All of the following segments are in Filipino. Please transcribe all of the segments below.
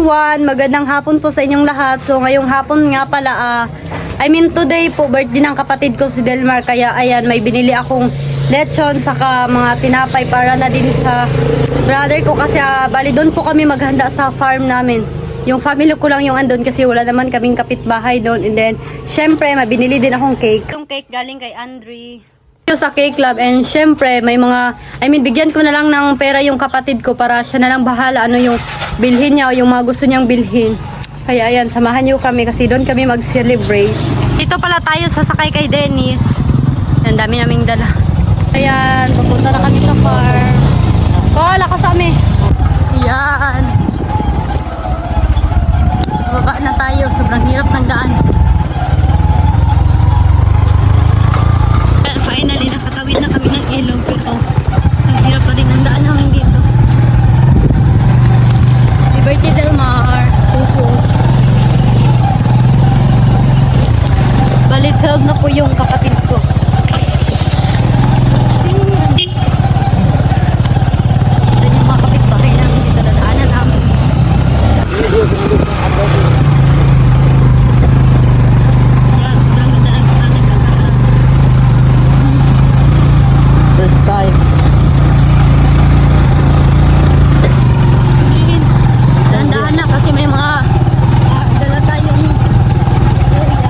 everyone! Magandang hapon po sa inyong lahat. So ngayong hapon nga pala, today po birthday ng kapatid ko si Delmar. Kaya ayan, may binili akong lechon saka mga tinapay para na din sa brother ko. Kasi bali doon po kami maghanda sa farm namin. Yung family ko lang yung andun kasi wala naman kaming kapitbahay doon. And then, syempre, mabinili din akong cake. Yung cake galing kay Andre sa Cake Club, and syempre may mga bigyan ko na lang ng pera yung kapatid ko para siya na lang bahala ano yung bilhin niya o yung mga gusto niyang bilhin. Kaya ayan, samahan niyo kami kasi doon kami mag-celebrate. Dito pala tayo sasakay kay Dennis. Ang dami naming dala. Ayan, pupunta na kami sa farm. Lakas kami. Ayan. Baba na tayo, sobrang hirap ng daan. Finally, nakatawid na kami ng ilog, pero ang hirap pa rin ang daan namin dito. Liberty Del Mar. Bali 12 na po yung kapatid ko. Ito yung mga kapitbahay namin dito na daanan namin. Yan, sobrang ganda ng kanan kagana. First time. Dahan-dahan na kasi may mga dala tayong area.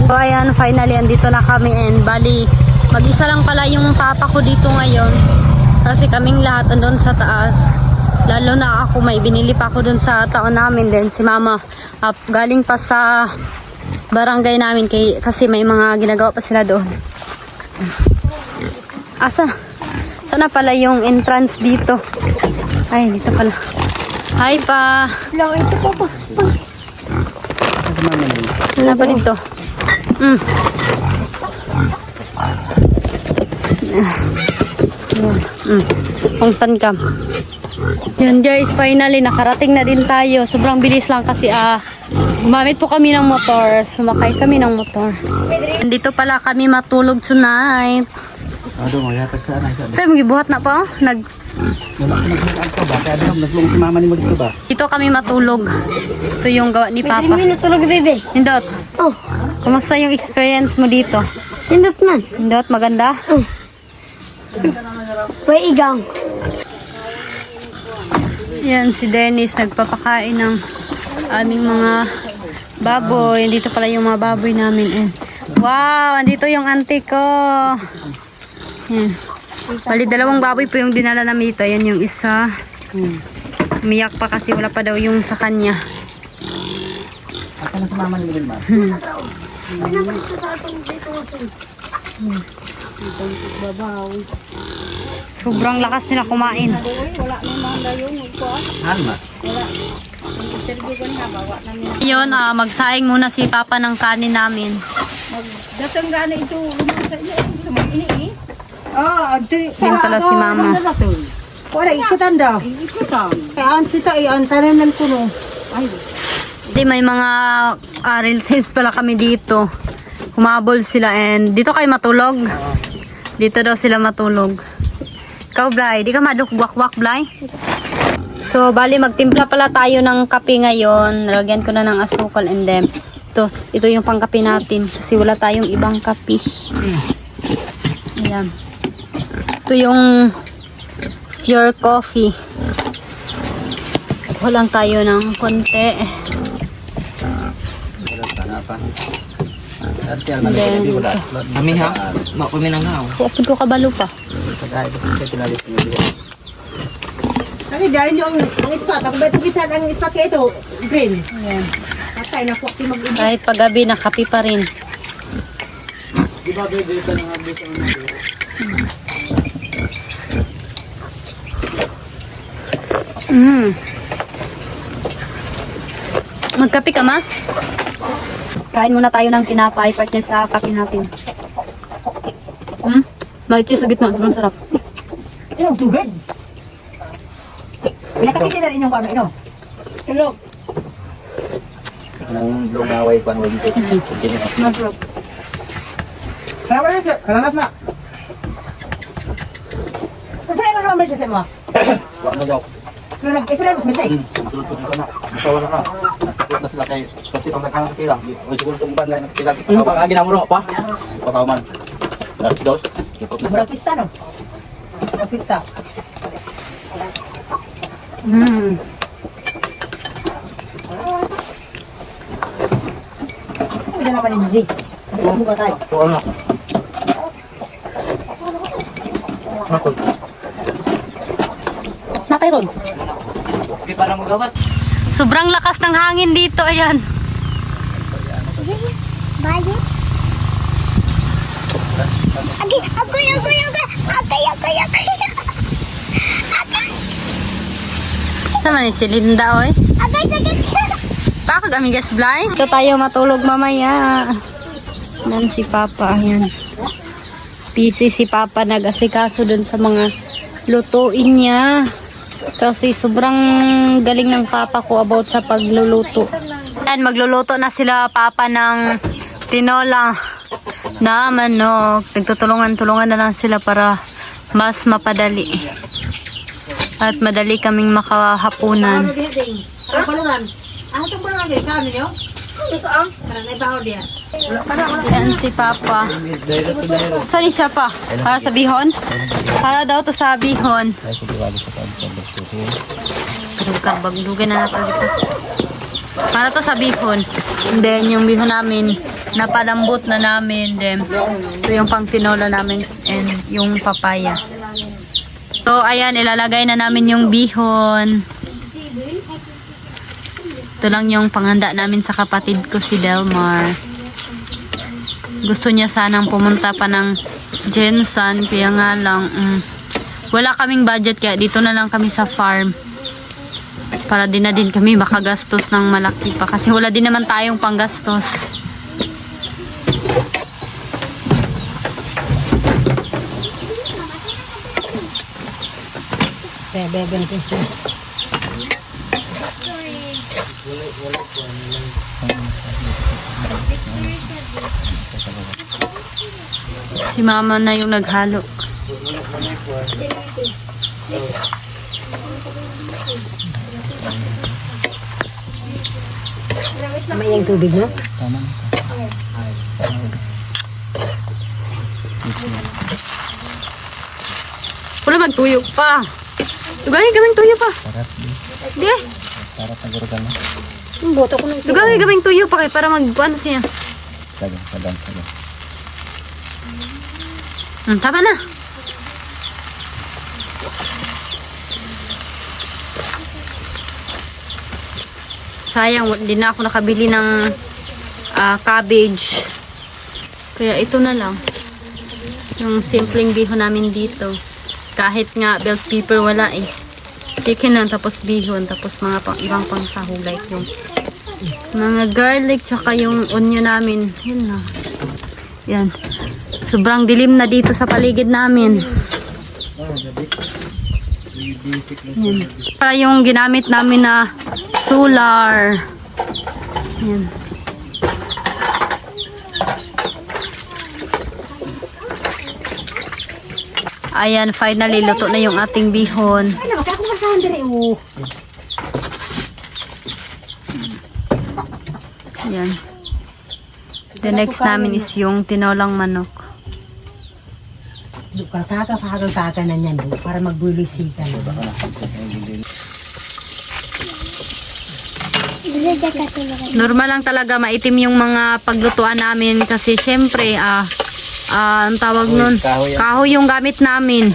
So ayan, finally andito na kami, and bali mag-isa lang pala yung papa ko dito ngayon kasi kaming lahat andun sa taas, lalo na ako may binili pa ako dun sa taon namin. Then si mama galing pa sa barangay namin kasi may mga ginagawa pa sila doon. Sana pala yung entrance dito? Ay, dito pala. Hi pa. Ito pa. Ano pa dito? Kung saan ka? Yan guys, finally nakarating na din tayo. Sobrang bilis lang kasi gumamit po kami ng motor. Sumakay kami ng motor. Dito pala kami matulog tonight. Sa'yo, magibuhat na po? Dito kami matulog. Ito yung gawa ni Papa. Hindi natulog, bebe. Hindot. Oh. Kumusta yung experience mo dito? Hindot man. Hindot, maganda? May igang. Yan, si Dennis nagpapakain ng aming mga baboy. Dito pala yung mga baboy namin. Wow, andito yung auntie ko. Yan. Bali, 2 baboy po yung dinala namin dito. Yan yung isa. Umiyak pa kasi wala pa daw yung sa kanya. Ako na sa mama ni Wilma. Sobrang lakas nila kumain. Alma. Yun, magsaing muna si Papa ng kanin namin. Datang gana ito. Lumasa niya. Ini. Din pala si Mama. Wala, ikutan daw. Ikutan. Kaya sita, tananan ko no. Ay. Hindi, may mga relatives pala kami dito. Humabol sila, and dito kayo matulog. Dito daw sila matulog. Ikaw, Blay, di ka madukbak-wak, Blay? So, bali, magtimpla pala tayo ng kape ngayon. Lagyan ko na ng asukal, and then ito yung pangkape natin kasi wala tayong ibang kape. Ayan. Ito yung pure coffee. Kuha lang tayo ng konti. Kami ha? Kami nang ha? Kapag ko kabalo pa. Ano dahil yung ang spot. Ako ba itong kitsan ang spot kaya ito? Green. Ayan. Patay na po. Mag-ibig. Kahit paggabi, nakapi pa rin. Mm. Magkape ka, ma? Kain muna tayo ng tinapay, partner sa kape natin. May cheese sa gitna, sobrang sarap. Ilang tubig. Pinakakitin na rin yung kano. Ino. Hello. Nang lungaway pa ng bisik. Masarap. Kalaman na sir. Kalaman na. Saan yung naman sa mo? Wak na daw. Kung nag-isa lang, mas matay. Sulod ko na. Masawa na ka. Sulod na sila kay pati pang nagkana sa kila. O siguro itong iban lang kila. Ano pa kagi na mo pa? Patawaman. Dos. Murag pista no? Murag pista. Ano na naman hindi? Ano ba tayo? So ano? Ako. Nakairod. Di para mo gawas. Sobrang lakas ng hangin dito, ayan. Bayit. Agay, agay. Sama ni si Linda, oy. Agay. Baka kami guys, Blay. Ito tayo matulog mamaya. Nan si Papa, ayan. Busy si Papa, nag-asikaso dun sa mga lutuin niya. Kasi sobrang galing ng Papa ko about sa pagluluto. Ayan, magluluto na sila Papa ng tinola na manok. Nagtutulungan-tulungan na lang sila para mas mapadali. At madali kaming makahapunan. Ang balungan. Itong balungan din. Kano nyo? Saan? Para naibaho diyan. Yan si Papa. Sorry siya pa. Para sa bihon? Para daw to sa bihon. Karbagdugan na natin dito. Para to sa bihon. And then yung bihon namin, napalambot na namin. Then ito yung pang tinola namin and yung papaya. So ayan, ilalagay na namin yung bihon. Ito lang yung panghanda namin sa kapatid ko si Delmar. Gusto niya sanang pumunta pa ng Jensen, kaya nga lang wala kaming budget, kaya dito na lang kami sa farm. Para din na din kami makagastos ng malaki pa, kasi wala din naman tayong panggastos. Si mama na yung naghalo. May yung tubig no? Puro magtuyo pa. Lugay kaming tuyo pa. Di. Yung boto ko ng Lugay kaming tuyo pa kay para magkuan siya. Sadang. Tama na. Sayang, di na ako nakabili ng cabbage. Kaya ito na lang. Yung simpleng bihon namin dito. Kahit nga bell pepper wala eh. Chicken lang, tapos bihon, tapos mga ibang pang sahog like yung mga garlic, tsaka yung onion namin. Yun na. Yan. Sobrang dilim na dito sa paligid namin. Yan. Para yung ginamit namin na solar. Yan. Ayan, finally, luto na yung ating bihon. Ay, nakaka akong masahan din eh. Ayan. The next namin is yung tinolang manok. Kakaka na niyan para magbulisin ka. Normal lang talaga maitim yung mga paglutuan namin kasi syempre ang tawag nun, kahoy yung gamit namin.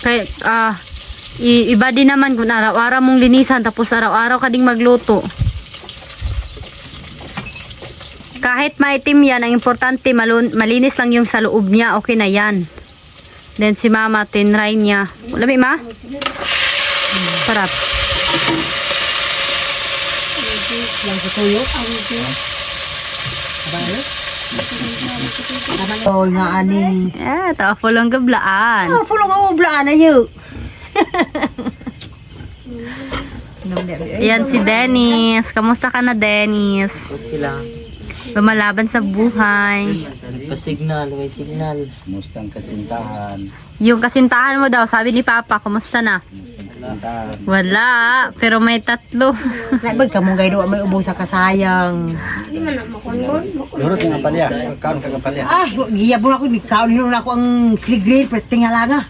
Kaya iba din naman kung araw-araw mong linisan tapos araw-araw ka ding magluto. Kahit maitim yan, ang importante malinis lang yung sa loob niya, okay na yan. Then si mama tinry niya. Lami ma? Sarap. Lang sa tuyo. Oh, nga ani. Tawa po lang gablaan. Oh, pulong ang ublaan na yun. Yan si Dennis. Kamusta ka na, Dennis? Sila. Lumalaban sa buhay. Signal, may signal. Mustang kasintahan. Yung kasintahan mo daw, sabi ni Papa, kumusta na? Kasintahan. Wala, pero may 3. Nagbag ka mong gaydo, may ubo sa kasayang. Durot yung apalya. Kaon ka apalya. Ah, giyabon ako, kaon nilo na ako ang sligril, pati ng halanga.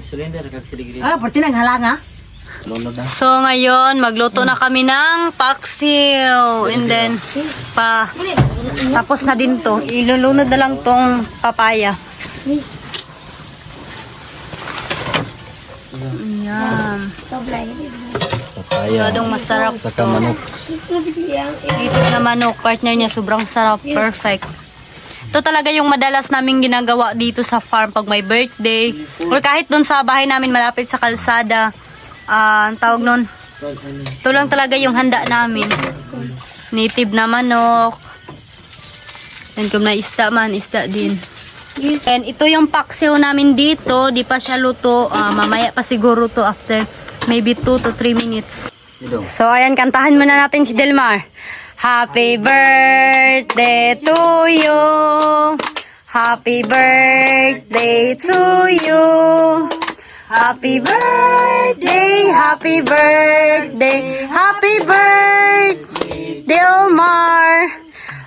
Cylinder kag siligri. Ah, pati ng halanga. Lunod na. So ngayon, magluto na kami ng paksiw. And then, tapos na din to. Ilulunod na lang tong papaya. Ayan. Papaya. Masyadong masarap Saka to. manok. Dito na manok, partner niya, sobrang sarap. Perfect. Ito talaga yung madalas naming ginagawa dito sa farm pag may birthday. Or kahit dun sa bahay namin malapit sa kalsada. Ang tawag nun. Ito lang talaga yung handa namin. Native na manok. And kung na isda man, isda din. And ito yung paksiw namin dito. Di pa siya luto. Mamaya pa siguro to after maybe 2 to 3 minutes. So ayan, kantahan muna natin si Delmar. Happy birthday to you. Happy birthday to you. Happy birthday, happy birthday, happy birthday, Delmar.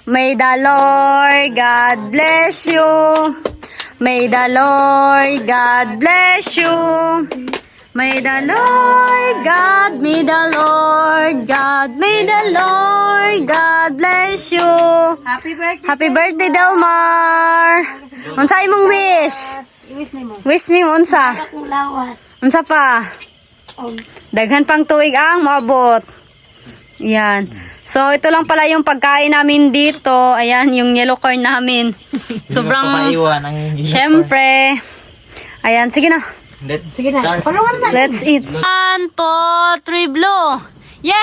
May the Lord God bless you. May the Lord God bless you. May the Lord God, may the Lord God, may the Lord God bless you. Happy birthday. Happy birthday, Delmar. Unsa imong wish? Iwis na mo. Wish ni mo unsa? Unsa pa? Daghan pang tuig ang maabot. Yan. So ito lang pala yung pagkain namin dito. Ayan yung yellow corn namin. Sobrang Papaiwan ang syempre. Ayan, sige na. Let's Sige na, start. palungan na. Let's eat. 1, 2, 3, blow. Yay!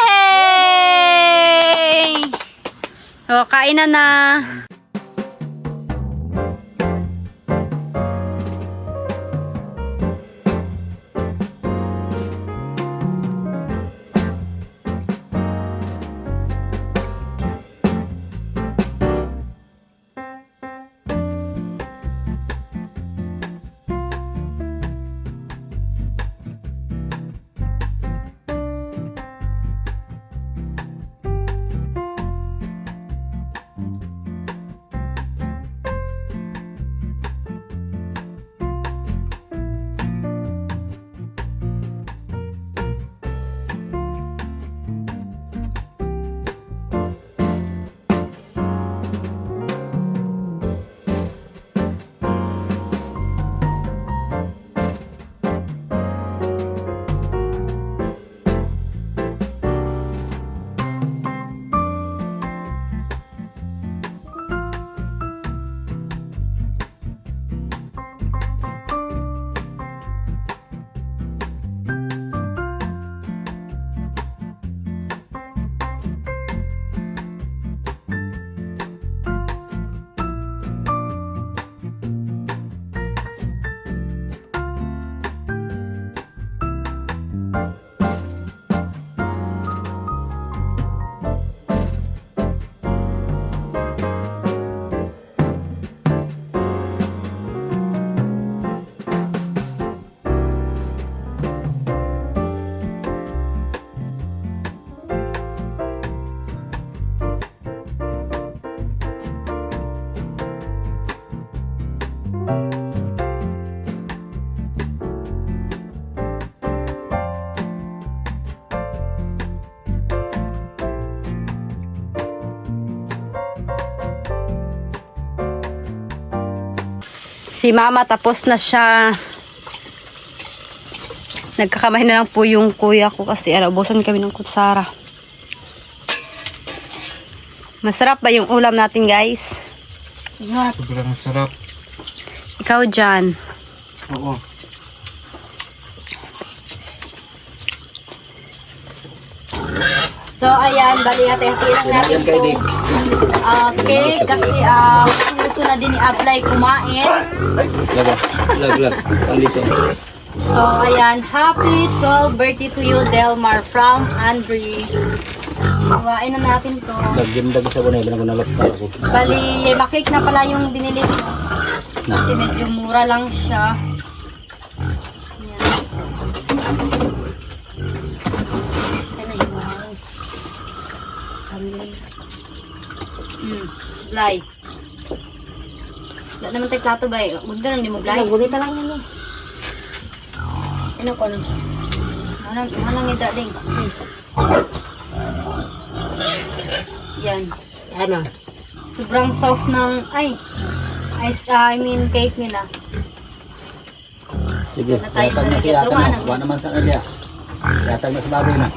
O, kain na. Si mama tapos na siya. Nagkakamay na lang po yung kuya ko kasi ubusan kami ng kutsara. Masarap ba yung ulam natin, guys? Sobrang sarap. Ikaw dyan. Oo. So, ayan, bali hati-hati lang natin Yan kay Dick. cake kasi gusto na din i-apply kumain. Lag. Andito. So, ayan, happy 12th birthday to you, Delmar, from Andre. Kuhain na natin to. Lagyan sa bunay lang ko nalapta ako. Bali, makik na pala yung binili ko. Kasi medyo mura lang siya. Blay. Wala naman tayo plato ba eh. Huwag na lang, di mo blay. Gulita lang nila. Ano ko? Manang ida ding. Yan. Ano? Sobrang soft ng, cake nila. Sige, Na tayo yatag na balik siya. at rumahan. Wala naman sa kanya. Yatag na sa baboy na.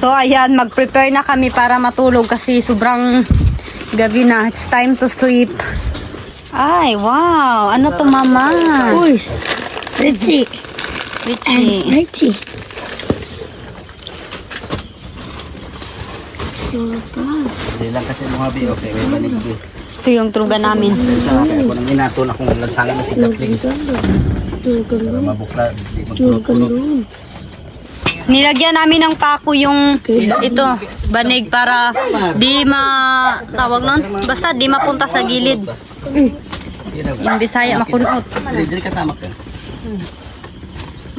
So, ayan, mag-prepare na kami para matulog kasi sobrang gabi na. It's time to sleep. Ay, wow! Ano to, mama? Uy! Richie! Richie. Richie! Hindi lang kasi mga bi. Okay, may manig bi. Ito yung tulugan namin. Sa akin ako nang inaton akong lansangan na si Kapling. Para mabukla. Di magkulog-kulog. Nilagyan namin ng pako yung ito, banig para di tawag nun, basta di mapunta sa gilid. Yung Bisaya makunot. Dili ka tamak ka.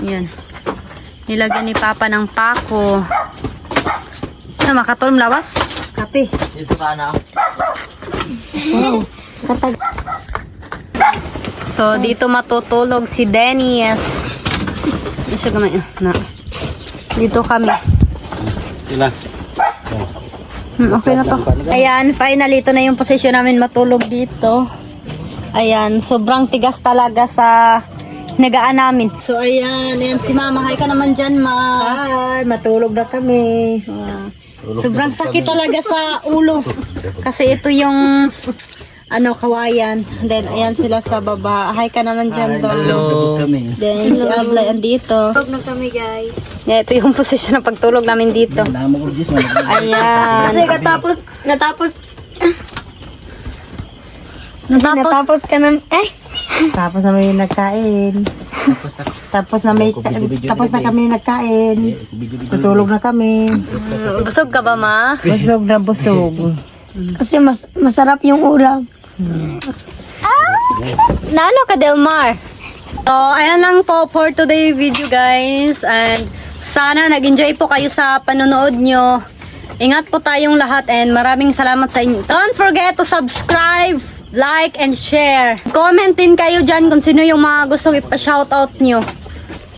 Yan. Nilagyan ni Papa ng pako. Ano, makatulong lawas? Kati! Dito ka na. So, dito matutulog si Dennis. Hindi siya gamay. Na. Dito kami. Sila. Okay na to. Ayan, finally, ito na yung posisyon namin matulog dito. Ayan, sobrang tigas talaga sa nagaan namin. So, ayan si Mama. Hi ka naman dyan, Ma. Hi! Matulog na kami. Sobrang sakit talaga sa ulo. Kasi ito yung kawayan. Then, ayan sila sa baba. Hi ka naman dyan, Dol. Kami. Then, si Ablay andito. Tulog na kami, guys. Yeah, ito yung posisyon ng pagtulog namin dito. Damo ko dis man. Ayan. Natapos Natapos ka na, tapos na may nagkain. Tapos na kami nagkain. Tutulog na kami. Busog ka ba, Ma? Busog na busog. Kasi masarap yung ulam. Nano ka, Delmar? So, ayan lang po for today video, guys. And sana nag-enjoy po kayo sa panonood nyo. Ingat po tayong lahat and maraming salamat sa inyo. Don't forget to subscribe like, and share. Comment din kayo dyan kung sino yung mga gustong ipa-shoutout nyo.